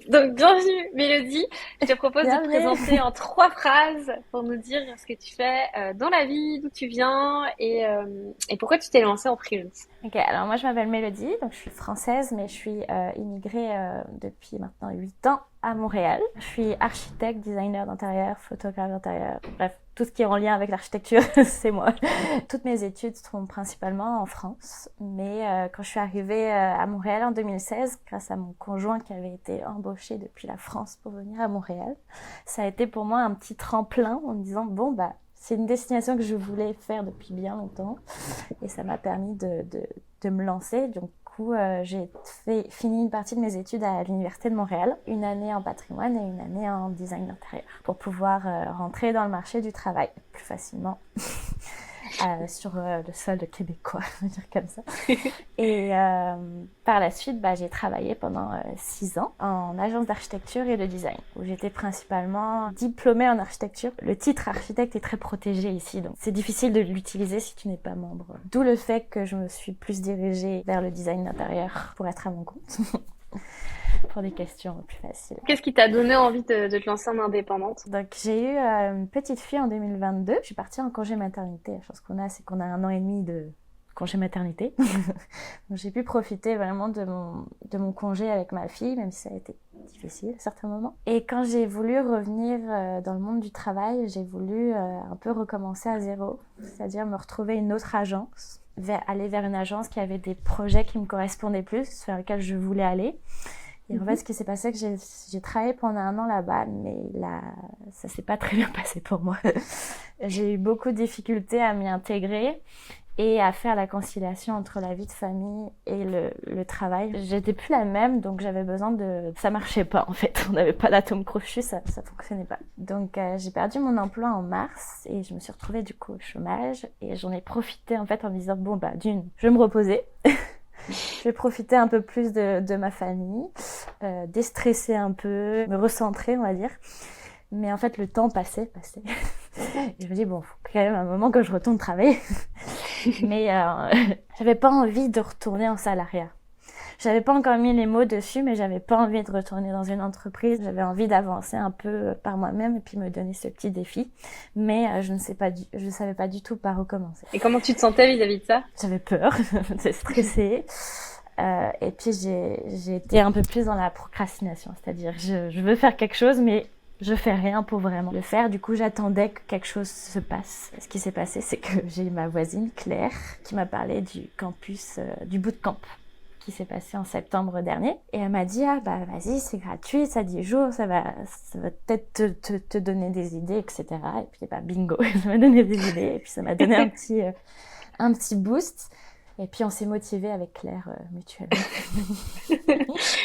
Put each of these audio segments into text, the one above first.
Donc, bienvenue Mélodie. Je te propose de te Bienvenue. présenter en 3 phrases pour nous dire ce que tu fais dans la vie, d'où tu viens et pourquoi tu t'es lancée en freelance. Ok, alors moi je m'appelle Mélodie, donc je suis française, mais je suis immigrée depuis maintenant 8 ans à Montréal. Je suis architecte, designer d'intérieur, photographe d'intérieur, bref, tout ce qui est en lien avec l'architecture, c'est moi. Toutes mes études sont principalement en France, mais quand je suis arrivée à Montréal en 2016, grâce à mon conjoint qui avait été embauché depuis la France pour venir à Montréal, ça a été pour moi un petit tremplin en me disant bon bah c'est une destination que je voulais faire depuis bien longtemps et ça m'a permis de me lancer. Du coup, j'ai fini une partie de mes études à l'Université de Montréal, une année en patrimoine et une année en design d'intérieur, pour pouvoir rentrer dans le marché du travail plus facilement. Sur le sol québécois, on va dire comme ça. Et par la suite, j'ai travaillé pendant 6 ans en agence d'architecture et de design, où j'étais principalement diplômée en architecture. Le titre architecte est très protégé ici, donc c'est difficile de l'utiliser si tu n'es pas membre. D'où le fait que je me suis plus dirigée vers le design d'intérieur pour être à mon compte, pour des questions plus faciles. Qu'est-ce qui t'a donné envie de te lancer en indépendante? Donc j'ai eu une petite fille en 2022. Je suis partie en congé maternité. La chance qu'on a, c'est qu'on a 1 an et demi de congé maternité. Donc j'ai pu profiter vraiment de mon congé avec ma fille, même si ça a été difficile à certains moments. Et quand j'ai voulu revenir dans le monde du travail, j'ai voulu un peu recommencer à zéro, c'est-à-dire me retrouver une autre agence, aller vers une agence qui avait des projets qui me correspondaient plus, vers lesquels je voulais aller. Et en fait, ce qui s'est passé, c'est que j'ai travaillé pendant 1 an là-bas, mais là, ça s'est pas très bien passé pour moi. J'ai eu beaucoup de difficultés à m'y intégrer et à faire la conciliation entre la vie de famille et le travail. J'étais plus la même, donc j'avais besoin ça marchait pas en fait. On n'avait pas d'atome crochu, ça fonctionnait pas. Donc j'ai perdu mon emploi en mars et je me suis retrouvée du coup au chômage et j'en ai profité en fait en me disant bon je vais me reposer. Je vais profiter un peu plus de ma famille, déstresser un peu, me recentrer, on va dire. Mais en fait, le temps passait. Et je me dis, bon, faut quand même un moment que je retourne travailler. Mais j'avais pas envie de retourner en salariat. J'avais pas encore mis les mots dessus, mais j'avais pas envie de retourner dans une entreprise. J'avais envie d'avancer un peu par moi-même et puis me donner ce petit défi. Mais je ne savais pas du tout par où commencer. Et comment tu te sentais vis-à-vis de ça? J'avais peur, j'étais stressée. Et puis j'ai été un peu plus dans la procrastination, c'est-à-dire je veux faire quelque chose, mais je fais rien pour vraiment le faire. Du coup, j'attendais que quelque chose se passe. Ce qui s'est passé, c'est que j'ai eu ma voisine Claire qui m'a parlé du campus, du bootcamp qui s'est passé en septembre dernier. Et elle m'a dit, ah vas-y, c'est gratuit, ça 10 jours, ça va peut-être te donner des idées, etc. Et puis bingo, ça m'a donné des idées. Et puis ça m'a donné un petit boost. Et puis on s'est motivés avec Claire mutuellement.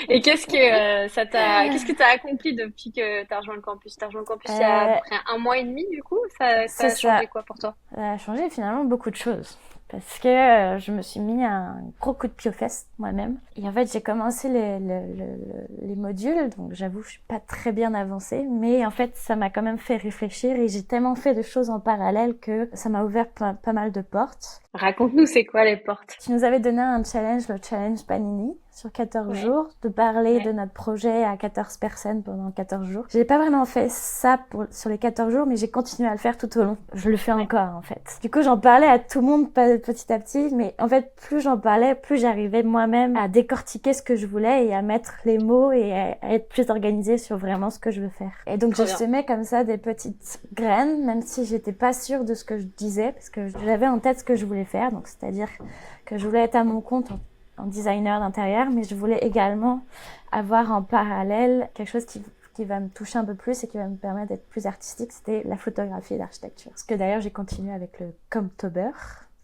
Et qu'est-ce que t'as accompli depuis que t'as rejoint le campus? T'as rejoint le campus il y a à peu Euh, près 1 mois et demi, du coup. Ça c'est a changé ça. quoi pour toi? Ça a changé finalement beaucoup de choses. Parce que je me suis mis un gros coup de pied aux fesses moi-même. Et en fait, j'ai commencé les modules, donc j'avoue, je suis pas très bien avancée. Mais en fait, ça m'a quand même fait réfléchir et j'ai tellement fait de choses en parallèle que ça m'a ouvert pas mal de portes. Raconte-nous, c'est quoi les portes? Tu nous avais donné un challenge, le challenge Panini, sur 14 Ouais, jours, de parler de ouais. notre projet à 14 personnes pendant 14 jours. J'ai pas vraiment fait ça sur les 14 jours, mais j'ai continué à le faire tout au long. Je le fais Ouais. encore, en fait. Du coup, j'en parlais à tout le monde petit à petit, mais en fait, plus j'en parlais, plus j'arrivais moi-même à décortiquer ce que je voulais et à mettre les mots et à être plus organisée sur vraiment ce que je veux faire. Et donc, je Trop bien. semais comme ça des petites graines, même si j'étais pas sûre de ce que je disais, parce que j'avais en tête ce que je voulais faire, donc c'est-à-dire que je voulais être à mon compte en designer d'intérieur, mais je voulais également avoir en parallèle quelque chose qui va me toucher un peu plus et qui va me permettre d'être plus artistique, c'était la photographie et l'architecture. Parce que d'ailleurs, j'ai continué avec le Comtober.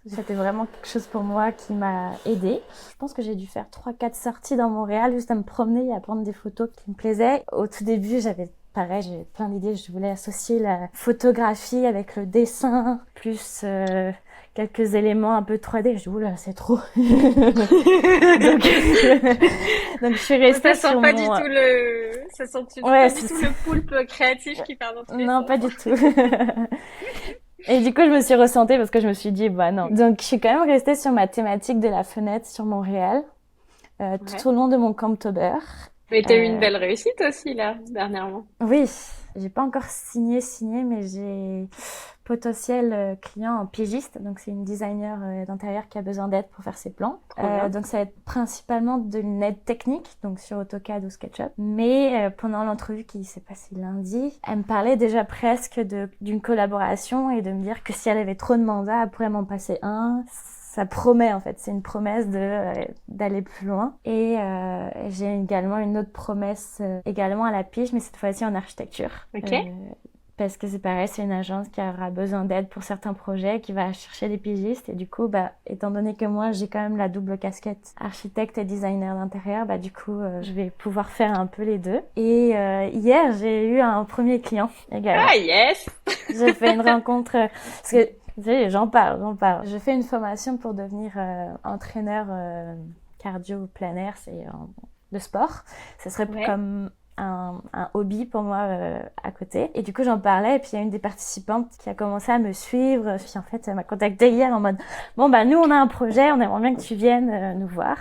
C'était vraiment quelque chose pour moi qui m'a aidée. Je pense que j'ai dû faire 3-4 sorties dans Montréal juste à me promener et à prendre des photos qui me plaisaient. Au tout début, j'avais plein d'idées. Je voulais associer la photographie avec le dessin, plus quelques éléments un peu 3D. Je dis, oula, c'est trop. donc, donc, je suis restée Ça sent sur pas du mon... tout ça sent Ouais, pas du tout le poulpe créatif qui part dans tous les non, pas du sens. tout. Et du coup, je me suis ressentée parce que je me suis dit, bah non. Donc, je suis quand même restée sur ma thématique de la fenêtre sur Montréal, Ouais. tout au long de mon Camptober. Mais t'as eu une belle réussite aussi, là, dernièrement. Oui, j'ai pas encore signé, mais j'ai potentiel client en pigiste. Donc, c'est une designer d'intérieur qui a besoin d'aide pour faire ses plans. Trop bien. Donc, ça va être principalement de l'aide technique, donc sur AutoCAD ou SketchUp. Mais pendant l'entrevue qui s'est passée lundi, elle me parlait déjà presque d'une collaboration et de me dire que si elle avait trop de mandats, elle pourrait m'en passer un. Ça promet en fait, c'est une promesse d'aller plus loin. Et j'ai également une autre promesse également à la pige, mais cette fois-ci en architecture. Ok. Parce que c'est pareil, c'est une agence qui aura besoin d'aide pour certains projets, qui va chercher des pigistes. Et du coup, étant donné que moi, j'ai quand même la double casquette architecte et designer d'intérieur, du coup, je vais pouvoir faire un peu les deux. Et hier, j'ai eu un premier client également. Ah, yes! J'ai fait une rencontre, parce que, tu sais, j'en parle. Je fais une formation pour devenir entraîneur cardio plein air, c'est de sport. Ce serait comme un hobby pour moi à côté. Et du coup, j'en parlais, et puis il y a une des participantes qui a commencé à me suivre. Puis en fait, elle m'a contactée hier en mode « Bon, nous, on a un projet, on aimerait bien que tu viennes nous voir. »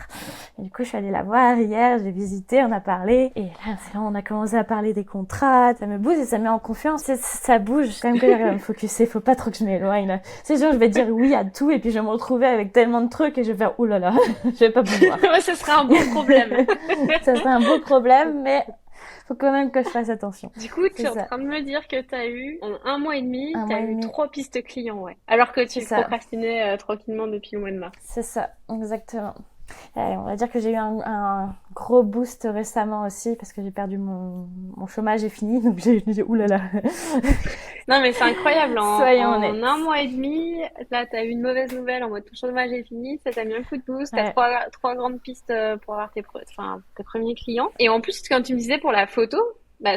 Et du coup, je suis allée la voir hier, j'ai visité, on a parlé. Et là, on a commencé à parler des contrats. Ça me booste et ça me met en confiance. Ça bouge. Quand même que j'arrive à me focuser, faut pas trop que je m'éloigne, là. C'est genre, je vais dire oui à tout, et puis je vais me retrouver avec tellement de trucs, et je vais faire « Ouh là là, je vais pas pouvoir. » Ouais, ce sera un beau problème. Ça serait un beau problème, mais faut quand même que je fasse attention. Du coup, tu es en train de me dire que t'as eu, en 1 mois et demi, t'as eu 3 pistes clients, ouais. Alors que tu procrastinais tranquillement depuis le mois de mars. C'est ça, exactement. On va dire que j'ai eu un gros boost récemment aussi parce que j'ai perdu mon chômage est fini, donc j'ai oulala. Non mais c'est incroyable, en Soyons honnêtes. 1 mois et demi, là t'as eu une mauvaise nouvelle en mode ton chômage est fini, ça t'a mis un coup de boost, t'as trois grandes pistes pour avoir tes premiers clients. Et en plus, quand tu me disais pour la photo,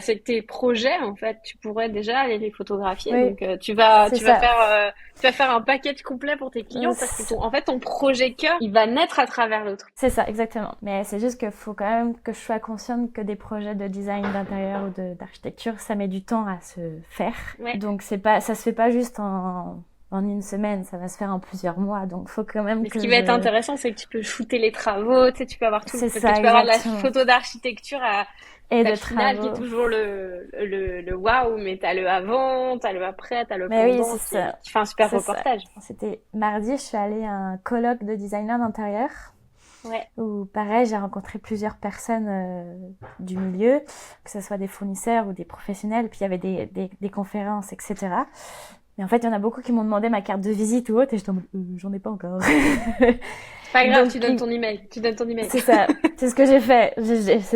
c'est que tes projets, en fait, tu pourrais déjà aller les photographier. Oui, donc tu vas faire un package complet pour tes clients parce que en fait ton projet cœur, il va naître à travers l'autre. C'est ça, exactement. Mais c'est juste qu'il faut quand même que je sois consciente que des projets de design d'intérieur ou d'architecture, ça met du temps à se faire. Ouais. Donc ça se fait pas juste en une semaine, ça va se faire en plusieurs mois, donc faut quand même ce qui va être intéressant, c'est que tu peux shooter les travaux, tu sais, tu peux avoir tout, tu peux avoir de la photo d'architecture et de final qui est toujours le waouh, mais t'as le avant, t'as le après, t'as le pendant, qui fait un super reportage. C'était mardi, je suis allée à un colloque de designer d'intérieur. Ouais. Où pareil, j'ai rencontré plusieurs personnes du milieu, que ce soit des fournisseurs ou des professionnels, puis il y avait des conférences, etc. Mais en fait, il y en a beaucoup qui m'ont demandé ma carte de visite ou autre, et j'étais en mode, j'en ai pas encore. C'est pas grave, tu donnes ton email. C'est ça, c'est ce que j'ai fait.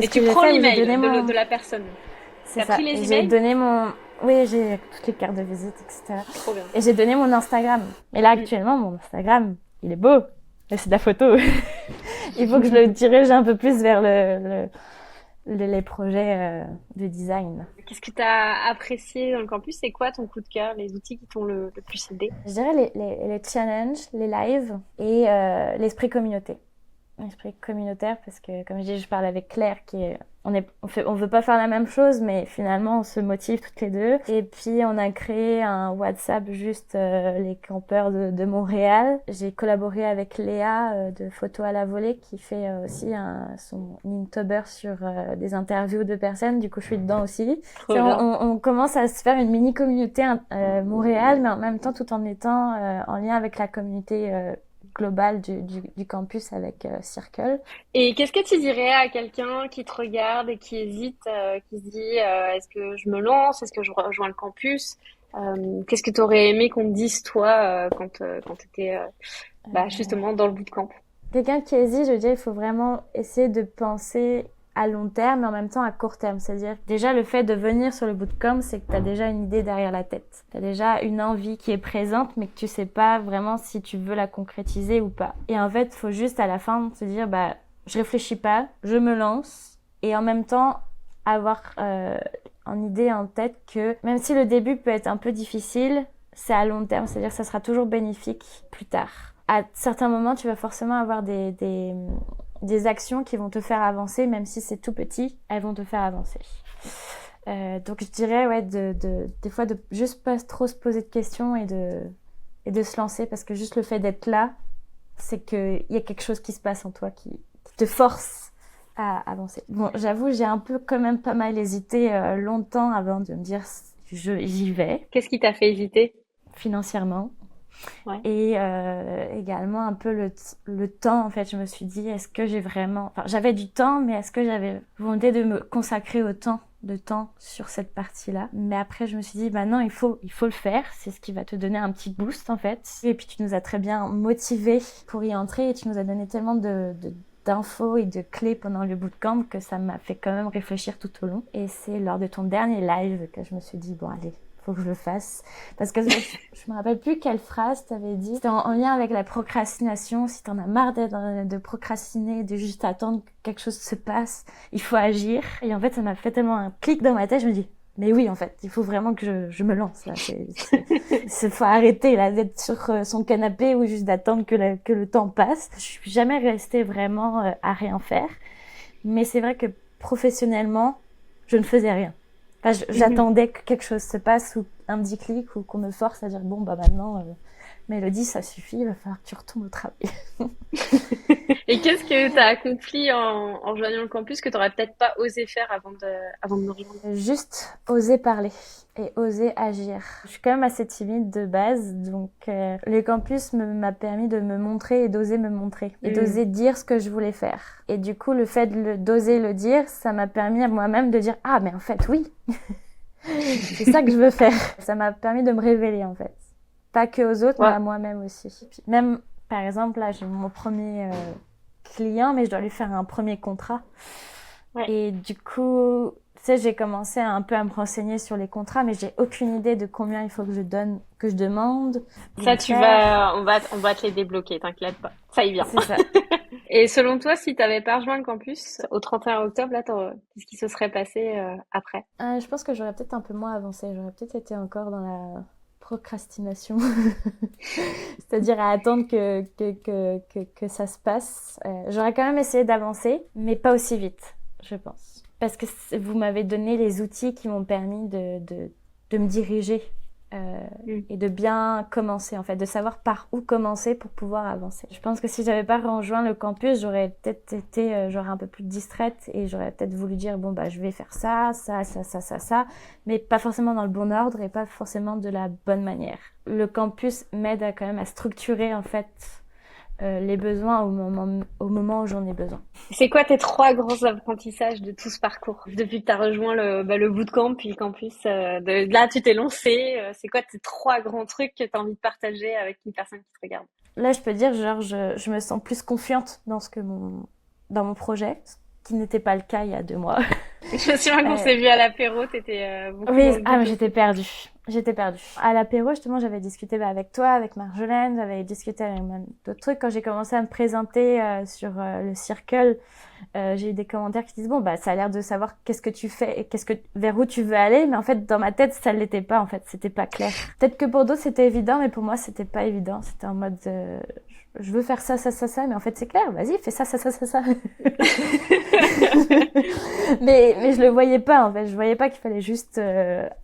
Et tu prends l'email de la personne. C'est ça. Pris les emails. J'ai donné oui, j'ai toutes les cartes de visite, etc. Trop bien. Et j'ai donné mon Instagram. Et là, actuellement, mon Instagram, il est beau. Mais c'est de la photo. Il faut que je le dirige un peu plus vers les projets de design. Qu'est-ce que tu as apprécié dans le campus? C'est quoi ton coup de cœur, les outils qui t'ont le plus aidé? Je dirais les challenges, les lives et l'esprit communauté. L'esprit communautaire parce que, comme je dis, je parle avec Claire on veut pas faire la même chose, mais finalement on se motive toutes les deux. Et puis on a créé un WhatsApp juste les campeurs de Montréal. J'ai collaboré avec Léa de Photo à la volée qui fait aussi son Inktober sur des interviews de personnes. Du coup je suis dedans aussi. On commence à se faire une mini communauté Montréal, mais en même temps tout en étant en lien avec la communauté globale du campus avec Circle. Et qu'est-ce que tu dirais à quelqu'un qui te regarde et qui hésite, qui se dit est-ce que je me lance, est-ce que je rejoins le campus? Qu'est-ce que tu aurais aimé qu'on te dise toi quand tu étais justement dans le bootcamp? Quelqu'un qui hésite, je veux dire, il faut vraiment essayer de penser à long terme, mais en même temps à court terme. C'est-à-dire, déjà, le fait de venir sur le bootcamp, c'est que tu as déjà une idée derrière la tête. Tu as déjà une envie qui est présente, mais que tu sais pas vraiment si tu veux la concrétiser ou pas. Et en fait, il faut juste à la fin se dire, je réfléchis pas, je me lance, et en même temps, avoir en idée, en tête que même si le début peut être un peu difficile, c'est à long terme. C'est-à-dire que ça sera toujours bénéfique plus tard. À certains moments, tu vas forcément avoir des actions qui vont te faire avancer, même si c'est tout petit, elles vont te faire avancer. Donc je dirais des fois de juste pas trop se poser de questions et de se lancer, parce que juste le fait d'être là, c'est qu'il y a quelque chose qui se passe en toi qui te force à avancer. Bon, j'avoue, j'ai un peu quand même pas mal hésité longtemps avant de me dire j'y vais. Qu'est-ce qui t'a fait hésiter? Financièrement. Ouais. Et également un peu le temps, en fait. Je me suis dit, est-ce que j'ai vraiment... Enfin, j'avais du temps, mais est-ce que j'avais volonté de me consacrer autant de temps sur cette partie-là? Mais après, je me suis dit, bah non, il faut le faire. C'est ce qui va te donner un petit boost, en fait. Et puis, tu nous as très bien motivés pour y entrer et tu nous as donné tellement d'infos et de clés pendant le bootcamp que ça m'a fait quand même réfléchir tout au long. Et c'est lors de ton dernier live que je me suis dit, bon, allez, faut que je le fasse. Parce que je me rappelle plus quelle phrase t'avais dit. C'était en lien avec la procrastination. Si t'en as marre de procrastiner, de juste attendre que quelque chose se passe, il faut agir. Et en fait, ça m'a fait tellement un clic dans ma tête. Je me dis, mais oui, en fait, il faut vraiment que je me lance, là. Faut arrêter, là, d'être sur son canapé ou juste d'attendre que le temps passe. Je suis jamais restée vraiment à rien faire. Mais c'est vrai que professionnellement, je ne faisais rien. Enfin, j'attendais que quelque chose se passe ou un petit clic ou qu'on me force à dire bon bah maintenant Mélodie ça suffit, il va falloir que tu retournes au travail. Et qu'est-ce que tu as accompli en rejoignant le campus que tu n'aurais peut-être pas osé faire avant de me rejoindre? Juste oser parler et oser agir. Je suis quand même assez timide de base, donc le campus m'a permis de me montrer et d'oser me montrer et d'oser dire ce que je voulais faire. Et du coup, le fait d'oser le dire, ça m'a permis à moi-même de dire ah mais en fait oui, c'est ça que je veux faire. Ça m'a permis de me révéler en fait, pas que aux autres, mais à moi-même aussi. Puis même par exemple là, j'ai mon premier client, mais je dois lui faire un premier contrat. Ouais. Et du coup, tu sais, j'ai commencé un peu à me renseigner sur les contrats, mais j'ai aucune idée de combien il faut que je demande. Ça, on va te les débloquer, t'inquiète pas. Ça y vient. C'est ça. Et selon toi, si t'avais pas rejoint le campus au 31 octobre, là, qu'est-ce qui se serait passé après? Je pense que j'aurais peut-être un peu moins avancé. J'aurais peut-être été encore dans la procrastination. C'est-à-dire à attendre que ça se passe. J'aurais quand même essayé d'avancer, mais pas aussi vite, je pense. Parce que vous m'avez donné les outils qui m'ont permis de me diriger et de bien commencer, en fait, de savoir par où commencer pour pouvoir avancer. Je pense que si j'avais pas rejoint le campus, j'aurais peut-être été j'aurais un peu plus distraite et j'aurais peut-être voulu dire bon bah je vais faire ça, mais pas forcément dans le bon ordre et pas forcément de la bonne manière. Le campus m'aide quand même à structurer en fait les besoins au moment où j'en ai besoin. C'est quoi tes 3 grands apprentissages de tout ce parcours? Depuis que tu as rejoint le bootcamp puis le campus, là tu t'es lancé, c'est quoi tes 3 grands trucs que tu as envie de partager avec une personne qui te regarde? Là, je peux dire, genre, je me sens plus confiante dans dans mon projet, ce qui n'était pas le cas il y a 2 mois. Je me souviens qu'on s'est vu à l'apéro, t'étais beaucoup... Oui, mais j'étais perdue. À l'apéro, justement, j'avais discuté avec toi, avec Marjolaine, j'avais discuté avec d'autres trucs. Quand j'ai commencé à me présenter sur le Circle, j'ai eu des commentaires qui disent bon bah ça a l'air de savoir qu'est-ce que tu fais et vers où tu veux aller, mais en fait dans ma tête ça l'était pas, en fait c'était pas clair. Peut-être que pour d'autres c'était évident, mais pour moi c'était pas évident. C'était en mode je veux faire ça, mais en fait c'est clair, vas-y fais ça. mais je le voyais pas, en fait, je voyais pas qu'il fallait juste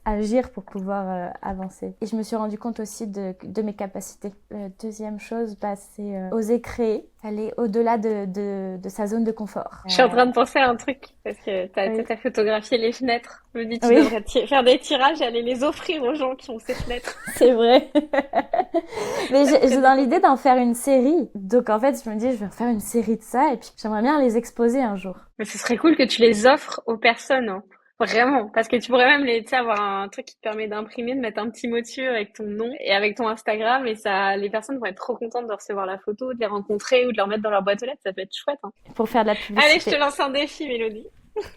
agir pour pouvoir avancer. Et je me suis rendu compte aussi de mes capacités. Deuxième chose, bah, c'est oser créer, aller au-delà de sa zone de confort. Je suis en train de penser à un truc, parce que t'as photographié les fenêtres. Je me dis, tu devrais faire des tirages et aller les offrir aux gens qui ont ces fenêtres. C'est vrai. Mais j'ai dans l'idée d'en faire une série. Donc en fait, je me dis, je vais faire une série de ça et puis j'aimerais bien les exposer un jour. Mais ce serait cool que tu les offres aux personnes, hein. Vraiment, parce que tu pourrais même avoir un truc qui te permet d'imprimer, de mettre un petit mot dessus avec ton nom et avec ton Instagram, et ça, les personnes vont être trop contentes de recevoir la photo, de les rencontrer ou de leur mettre dans leur boîte aux lettres. Ça peut être chouette, hein. Pour faire de la publicité. Allez, je te lance un défi, Mélodie.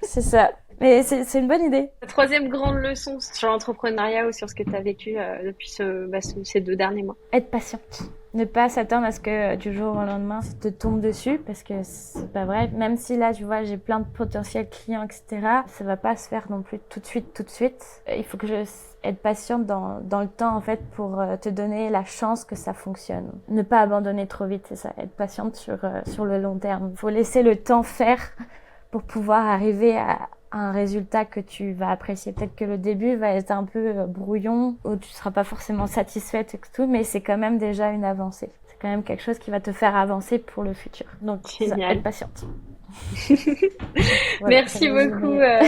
C'est ça. Mais c'est une bonne idée. La 3e grande leçon sur l'entrepreneuriat ou sur ce que tu as vécu depuis ces 2 derniers mois. Être patiente. Ne pas s'attendre à ce que du jour au lendemain, ça te tombe dessus, parce que c'est pas vrai. Même si là, tu vois, j'ai plein de potentiels clients, etc., ça va pas se faire non plus tout de suite. Il faut que je être patiente dans le temps, en fait, pour te donner la chance que ça fonctionne. Ne pas abandonner trop vite, c'est ça. Être patiente sur le long terme. Il faut laisser le temps faire pour pouvoir arriver à un résultat que tu vas apprécier. Peut-être que le début va être un peu brouillon, où tu seras pas forcément satisfaite et tout, mais c'est quand même déjà une avancée. C'est quand même quelque chose qui va te faire avancer pour le futur. Donc, être patiente. Voilà, pour Merci beaucoup. résumer.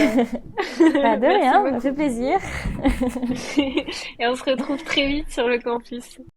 Pas de Merci rien, ça me beaucoup. fait plaisir. Et on se retrouve très vite sur le campus.